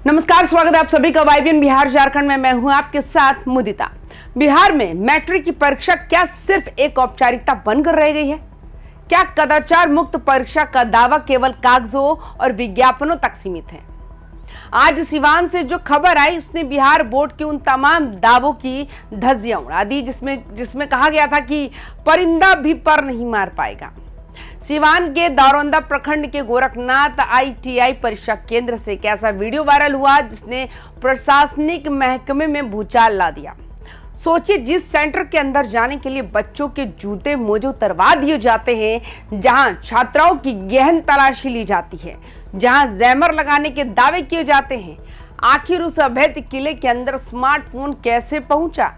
नमस्कार, स्वागत है आप सभी का वाईबीएन बिहार झारखंड में। मैं हूं आपके साथ मुदिता। बिहार में मैट्रिक की परीक्षा क्या सिर्फ एक औपचारिकता बनकर रह गई है? क्या कदाचार मुक्त परीक्षा का दावा केवल कागजों और विज्ञापनों तक सीमित है? आज सिवान से जो खबर आई उसने बिहार बोर्ड के उन तमाम दावों की धज्जियां उड़ा दी जिसमें कहा गया था कि परिंदा भी पर नहीं मार पाएगा। सिवान के दौरंदा प्रखंड के गोरखनाथ आईटीआई परीक्षा केंद्र से एक ऐसा वीडियो वायरल हुआ जिसने प्रशासनिक महकमे में भूचाल ला दिया। सोचिए, जिस सेंटर के अंदर जाने के लिए बच्चों के जूते मोजे उतरवा दिए जाते हैं, जहां छात्राओं की गहन तलाशी ली जाती है, जहां जैमर लगाने के दावे किए जाते हैं, आखिर उस अवैध किले के अंदर स्मार्टफोन कैसे पहुंचा?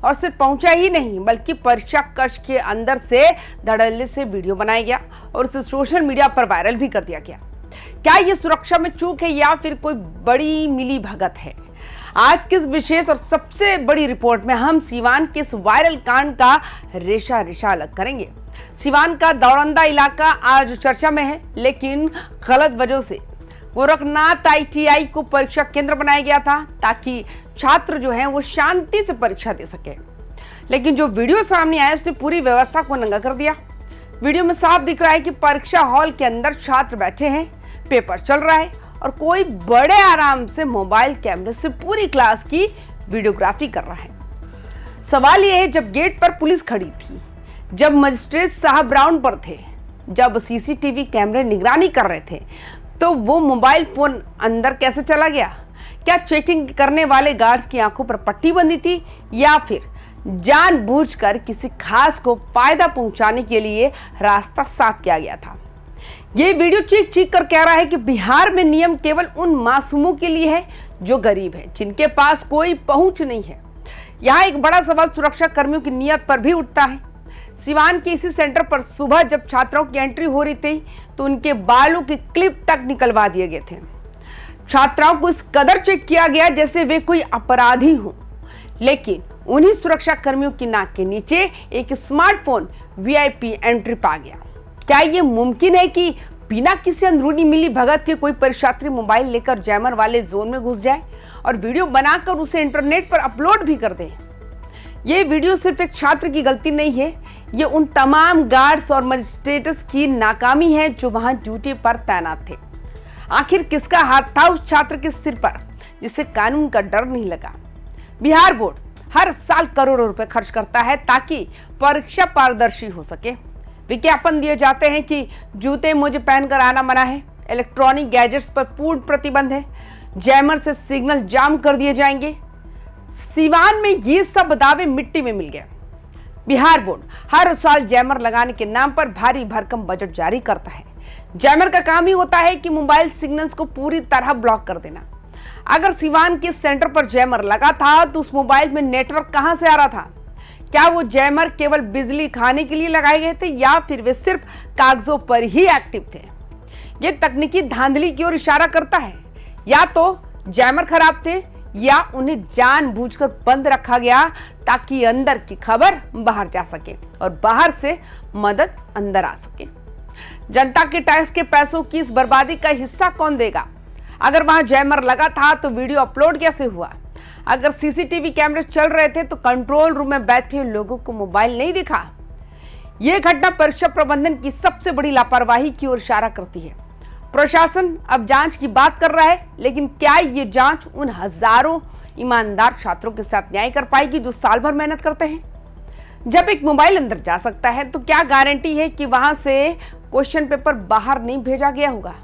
और सिर्फ पहुंचा ही नहीं बल्कि परीक्षा कक्ष के अंदर से धड़ल्ले से वीडियो बनाया गया और उसे सोशल मीडिया पर वायरल भी कर दिया गया। क्या ये सुरक्षा में चूक है या फिर कोई बड़ी मिली भगत है? आज की इस विशेष और सबसे बड़ी रिपोर्ट में हम सिवान के इस वायरल कांड का रेशा रेशा अलग करेंगे। सिवान का दौरंदा इलाका आज चर्चा में है, लेकिन गलत वजह से गोरखनाथ आईटीआई को परीक्षा केंद्र बनाया गया था ताकि छात्र जो हैं वो शांति से परीक्षा दे सके। लेकिन जो वीडियो सामने आया उसने पूरी व्यवस्था को नंगा कर दिया। वीडियो में साफ दिख रहा है कि परीक्षा हॉल के अंदर छात्र बैठे हैं, पेपर चल रहा है और कोई बड़े आराम से मोबाइल कैमरे से पूरी क्लास की वीडियोग्राफी कर रहा है। सवाल यह है, जब गेट पर पुलिस खड़ी थी, जब मजिस्ट्रेट साहब राउंड पर थे, जब सीसीटीवी कैमरे निगरानी कर रहे थे, तो वो मोबाइल फोन अंदर कैसे चला गया? क्या चेकिंग करने वाले गार्ड्स की आंखों पर पट्टी बंधी थी या फिर जानबूझकर किसी खास को फायदा पहुंचाने के लिए रास्ता साफ किया गया था? ये वीडियो चीख चीख कर कह रहा है कि बिहार में नियम केवल उन मासूमों के लिए है जो गरीब है, जिनके पास कोई पहुंच नहीं है। यहाँ एक बड़ा सवाल सुरक्षा कर्मियों की नीयत पर भी उठता है। सिवान के इसी सेंटर पर सुबह जब छात्राओं की एंट्री हो रही थी तो उनके बालों की क्लिप तक निकलवा दिए गए थे। छात्राओं को इस कदर चेक किया गया जैसे वे कोई अपराधी हो। लेकिन उन्हीं सुरक्षा कर्मियों की नाक के नीचे एक स्मार्टफोन वीआईपी एंट्री पा गया। क्या यह मुमकिन है कि बिना किसी अंदरूनी मिली भगत के कोई परीक्षार्थी मोबाइल लेकर जैमर वाले जोन में घुस जाए और वीडियो बनाकर उसे इंटरनेट पर अपलोड भी कर दे? ये वीडियो सिर्फ एक छात्र की गलती नहीं है, ये उन तमाम गार्ड्स और मजिस्ट्रेट्स की नाकामी है जो वहां ड्यूटी पर तैनात थे। आखिर किसका हाथ था उस छात्र के सिर पर जिसे कानून का डर नहीं लगा? बिहार बोर्ड हर साल करोड़ों रुपए खर्च करता है ताकि परीक्षा पारदर्शी हो सके। विज्ञापन दिए जाते हैं कि जूते मोजे पहनकर आना मना है, इलेक्ट्रॉनिक गैजेट्स पर पूर्ण प्रतिबंध है, जैमर से सिग्नल जाम कर दिए जाएंगे। सिवान में ये सब दावे मिट्टी में मिल गए। बिहार बोर्ड हर साल जैमर लगाने के नाम पर भारी भरकम बजट जारी करता है। जैमर का काम ही होता है कि मोबाइल सिग्नल्स को पूरी तरह ब्लॉक कर देना। अगर सिवान के सेंटर पर जैमर लगा था तो उस मोबाइल में नेटवर्क कहां से आ रहा था? क्या वो जैमर केवल बिजली खाने के लिए लगाए गए थे या फिर वे सिर्फ कागजों पर ही एक्टिव थे? ये तकनीकी धांधली की ओर इशारा करता है। या तो जैमर खराब थे या उन्हें जानबूझकर बंद रखा गया ताकि अंदर की खबर बाहर जा सके और बाहर से मदद अंदर आ सके। जनता के टैक्स के पैसों की इस बर्बादी का हिस्सा कौन देगा? अगर वहां जैमर लगा था तो वीडियो अपलोड कैसे हुआ? अगर सीसीटीवी कैमरे चल रहे थे तो कंट्रोल रूम में बैठे लोगों को मोबाइल नहीं दिखा? यह घटना परीक्षा प्रबंधन की सबसे बड़ी लापरवाही की ओर इशारा करती है। प्रशासन अब जांच की बात कर रहा है, लेकिन क्या ये जांच उन हजारों ईमानदार छात्रों के साथ न्याय कर पाएगी जो साल भर मेहनत करते हैं? जब एक मोबाइल अंदर जा सकता है तो क्या गारंटी है कि वहां से क्वेश्चन पेपर बाहर नहीं भेजा गया होगा?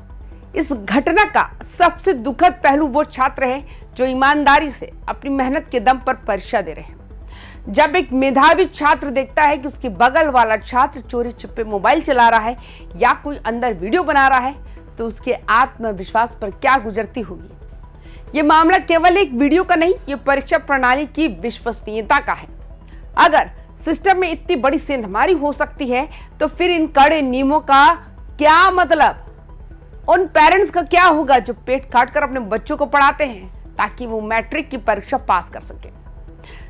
इस घटना का सबसे दुखद पहलू वो छात्र हैं जो ईमानदारी से अपनी मेहनत के दम पर परीक्षा दे रहे हैं। जब एक मेधावी छात्र देखता है कि उसके बगल वाला छात्र चोरी छिपे मोबाइल चला रहा है या कोई अंदर वीडियो बना रहा है तो उसके आत्मविश्वास पर क्या गुजरती होगी? ये मामला केवल एक वीडियो का नहीं, ये परीक्षा प्रणाली की विश्वसनीयता का है। अगर सिस्टम में इतनी बड़ी सेंधमारी हो सकती है तो फिर इन कड़े नियमों का क्या मतलब? उन पेरेंट्स का क्या होगा जो पेट काट कर अपने बच्चों को पढ़ाते हैं ताकि वो मैट्रिक की परीक्षा पास कर सके?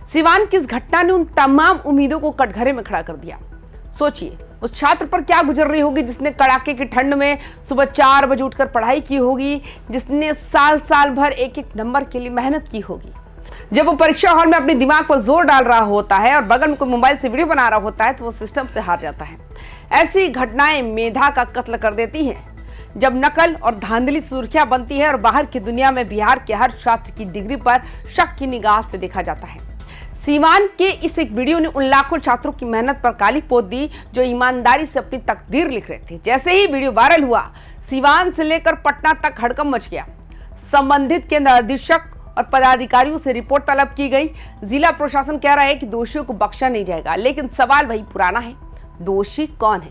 सिवान की इस घटना ने उन तमाम उम्मीदों को कटघरे में खड़ा कर दिया। सोचिए, उस छात्र पर क्या गुजर रही होगी जिसने कड़ाके की ठंड में सुबह 4 बजे उठकर पढ़ाई की होगी, जिसने साल भर एक एक नंबर के लिए मेहनत की होगी। जब वो परीक्षा हॉल में अपने दिमाग पर जोर डाल रहा होता है और बगल में कोई मोबाइल से वीडियो बना रहा होता है तो वो सिस्टम से हार जाता है। ऐसी घटनाएं मेधा का कत्ल कर देती हैं। जब नकल और धांधली सुर्खियां बनती है और बाहर की दुनिया में बिहार के हर छात्र की डिग्री पर शक की निगाह से देखा जाता है। सीवान के इस एक वीडियो ने उन लाखों छात्रों की मेहनत पर काली पोत दी जो ईमानदारी से अपनी तकदीर लिख रहे थे। जैसे ही वीडियो वायरल हुआ, सीवान से लेकर पटना तक हड़कंप मच गया। संबंधित केंद्र अधीक्षक और पदाधिकारियों से रिपोर्ट तलब की गई। जिला प्रशासन कह रहा है कि दोषियों को बख्शा नहीं जाएगा, लेकिन सवाल वही पुराना है, दोषी कौन है?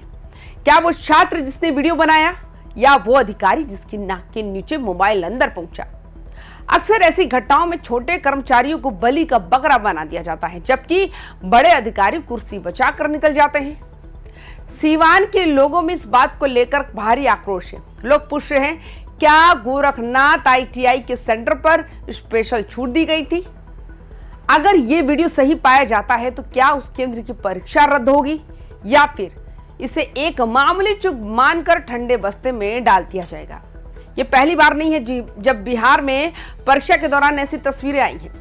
क्या वो छात्र जिसने वीडियो बनाया या वो अधिकारी जिसकी नाक के नीचे मोबाइल अंदर पहुंचा? अक्सर ऐसी घटनाओं में छोटे कर्मचारियों को बलि का बकरा बना दिया जाता है, जबकि बड़े अधिकारी कुर्सी बचाकर निकल जाते हैं। सीवान के लोगों में इस बात को लेकर भारी आक्रोश है। लोग पूछ रहे हैं, क्या गोरखनाथ ITI के सेंटर पर स्पेशल छूट दी गई थी? अगर ये वीडियो सही पाया जाता है तो क्या उस केंद्र की परीक्षा रद्द होगी या फिर इसे एक मामूली चूक मानकर ठंडे बस्ते में डाल दिया जाएगा? ये पहली बार नहीं है जी जब बिहार में परीक्षा के दौरान ऐसी तस्वीरें आई हैं।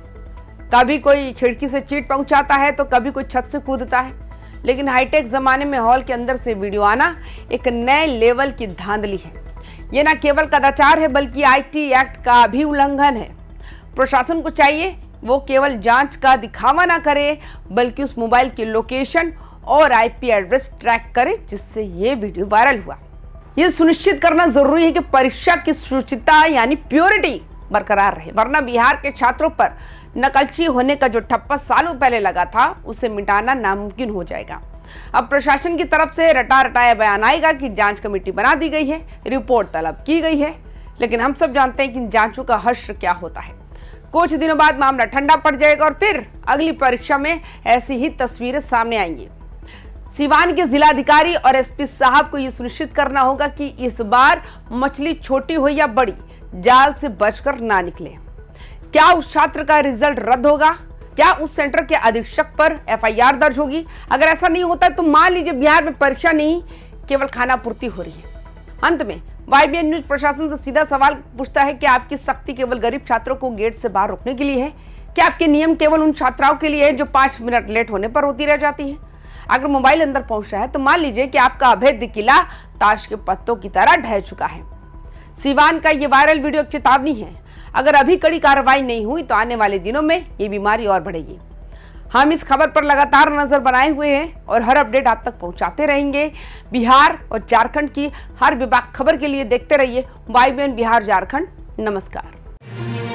कभी कोई खिड़की से चीट पहुंचाता है तो कभी कोई छत से कूदता है, लेकिन हाईटेक जमाने में हॉल के अंदर से वीडियो आना एक नए लेवल की धांधली है। ये न केवल कदाचार है बल्कि IT एक्ट का भी उल्लंघन है। प्रशासन को चाहिए वो केवल जांच का दिखावा ना करे बल्कि उस मोबाइल की लोकेशन और IP एड्रेस ट्रैक करे जिससे ये वीडियो वायरल हुआ। ये सुनिश्चित करना जरूरी है कि परीक्षा की शुचिता यानी प्योरिटी बरकरार रहे, वरना बिहार के छात्रों पर नकलची होने का जो ठप्पा सालों पहले लगा था उसे मिटाना नामुमकिन हो जाएगा। अब प्रशासन की तरफ से रटा रटाया बयान आएगा कि जांच कमेटी बना दी गई है, रिपोर्ट तलब की गई है, लेकिन हम सब जानते हैं कि इन जांचों का हश्र क्या होता है। कुछ दिनों बाद मामला ठंडा पड़ जाएगा और फिर अगली परीक्षा में ऐसी ही तस्वीरें सामने आएंगी। सीवान के जिलाधिकारी और SP साहब को यह सुनिश्चित करना होगा कि इस बार मछली छोटी हो या बड़ी, जाल से बचकर ना निकले। क्या उस छात्र का रिजल्ट रद्द होगा? क्या उस सेंटर के अधीक्षक पर FIR दर्ज होगी? अगर ऐसा नहीं होता तो मान लीजिए बिहार में परीक्षा नहीं केवल खाना पूर्ति हो रही है। अंत में YBN न्यूज प्रशासन से सीधा सवाल पूछता है कि आपकी सख्ती केवल गरीब छात्रों को गेट से बाहर रोकने के लिए है? क्या आपके नियम केवल उन छात्राओं के लिए है जो 5 मिनट लेट होने पर रोती रह जाती है? अगर मोबाइल अंदर पहुंच रहा है तो मान लीजिए कि आपका अभेद्य किला ताश के पत्तों की तरह ढह चुका है। सीवान का ये वायरल वीडियो एक चेतावनी है। अगर अभी कड़ी कार्रवाई नहीं हुई तो आने वाले दिनों में ये बीमारी और बढ़ेगी। हम इस खबर पर लगातार नजर बनाए हुए हैं और हर अपडेट आप तक पहुंचाते रहेंगे। बिहार और झारखंड की हर विभाग खबर के लिए देखते रहिए YBN बिहार झारखंड। नमस्कार।